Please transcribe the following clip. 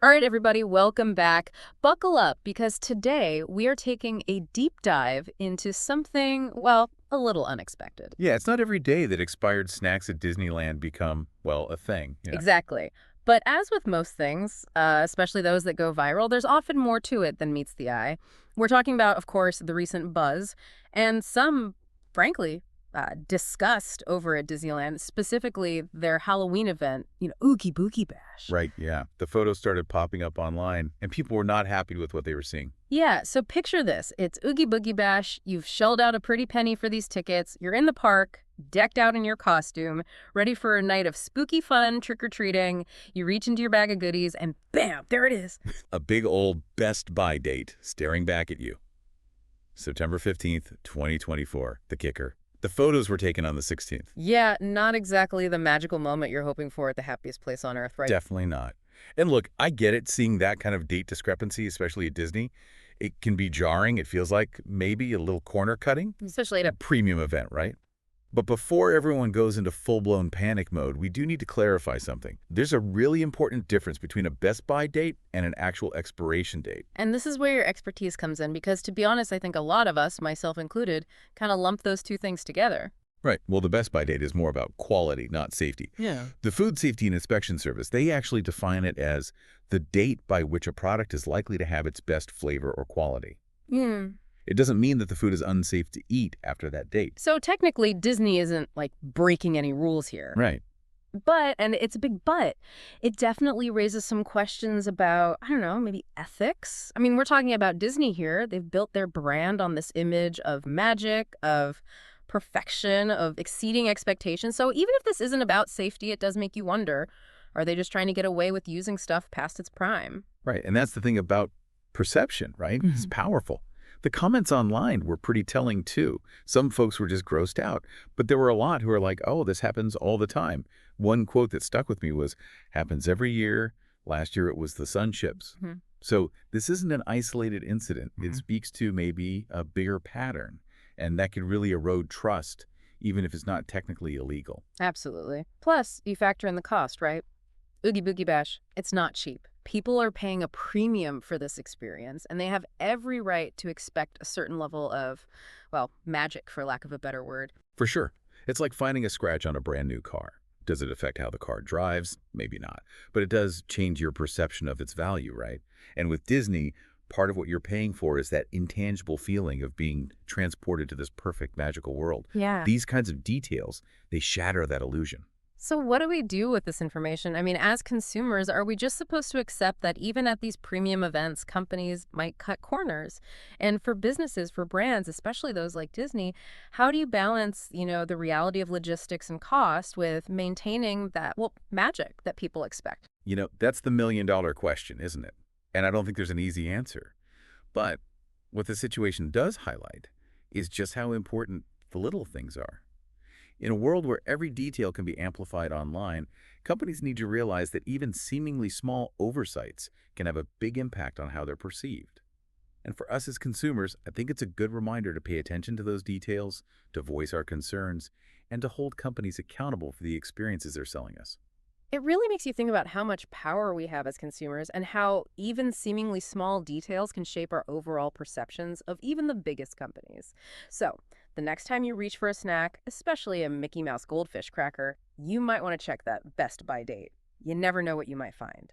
All right, everybody, welcome back. Buckle up because today we are taking a deep dive into something, well, a little unexpected. Yeah, it's not every day that expired snacks at Disneyland become, well, a thing. Exactly. But as with most things, especially those that go viral, there's often more to it than meets the eye. We're talking about, of course, the recent buzz and some, frankly, discussed over at Disneyland, specifically their Halloween event, Oogie Boogie Bash. Right, yeah. The photos started popping up online, and people were not happy with what they were seeing. Yeah, so picture this. It's Oogie Boogie Bash. You've shelled out a pretty penny for these tickets. You're in the park, decked out in your costume, ready for a night of spooky fun, trick-or-treating. You reach into your bag of goodies, and bam, there it is. A big old Best Buy date staring back at you. September 15th, 2024, the kicker. The photos were taken on the 16th. Yeah, not exactly the magical moment you're hoping for at the happiest place on earth, right? Definitely not. And look, I get it, seeing that kind of date discrepancy, especially at Disney. It can be jarring. It feels like maybe a little corner cutting. Especially at A a... premium event, right? But before everyone goes into full-blown panic mode, we do need to clarify something. There's a really important difference between a Best Buy date and an actual expiration date. And this is where your expertise comes in, because to be honest, I think a lot of us, myself included, kind of lump those two things together. Right. Well, the Best Buy date is more about quality, not safety. Yeah. The Food Safety and Inspection Service, they actually define it as the date by which a product is likely to have its best flavor or quality. Hmm. It doesn't mean that the food is unsafe to eat after that date. So technically, Disney isn't, like, breaking any rules here. Right. But, and it's a big but, it definitely raises some questions about, I don't know, maybe ethics. I mean, we're talking about Disney here. They've built their brand on this image of magic, of perfection, of exceeding expectations. So even if this isn't about safety, it does make you wonder, are they just trying to get away with using stuff past its prime? Right. And that's the thing about perception, right? It's powerful. The comments online were pretty telling too. Some folks were just grossed out, but there were a lot who were like, oh, this happens all the time. One quote that stuck with me was, happens every year. Last year it was the sun chips. Mhm. So this isn't an isolated incident. It speaks to maybe a bigger pattern, and that could really erode trust, even if it's not technically illegal. Absolutely. Plus, you factor in the cost, right? Oogie Boogie Bash, it's not cheap. People are paying a premium for this experience, and they have every right to expect a certain level of, well, magic, for lack of a better word. For sure. It's like finding a scratch on a brand new car. Does it affect how the car drives? Maybe not. But it does change your perception of its value, right? And with Disney, part of what you're paying for is that intangible feeling of being transported to this perfect magical world. Yeah. These kinds of details, they shatter that illusion. So what do we do with this information? I mean, as consumers, are we just supposed to accept that even at these premium events, companies might cut corners? And for businesses, for brands, especially those like Disney, how do you balance, the reality of logistics and cost with maintaining that, well, magic that people expect? That's the million-dollar question, isn't it? And I don't think there's an easy answer. But what the situation does highlight is just how important the little things are. In a world where every detail can be amplified online, companies need to realize that even seemingly small oversights can have a big impact on how they're perceived. And for us as consumers, I think it's a good reminder to pay attention to those details, to voice our concerns, and to hold companies accountable for the experiences they're selling us. It really makes you think about how much power we have as consumers and how even seemingly small details can shape our overall perceptions of even the biggest companies. So, the next time you reach for a snack, especially a Mickey Mouse goldfish cracker, you might want to check that Best By date. You never know what you might find.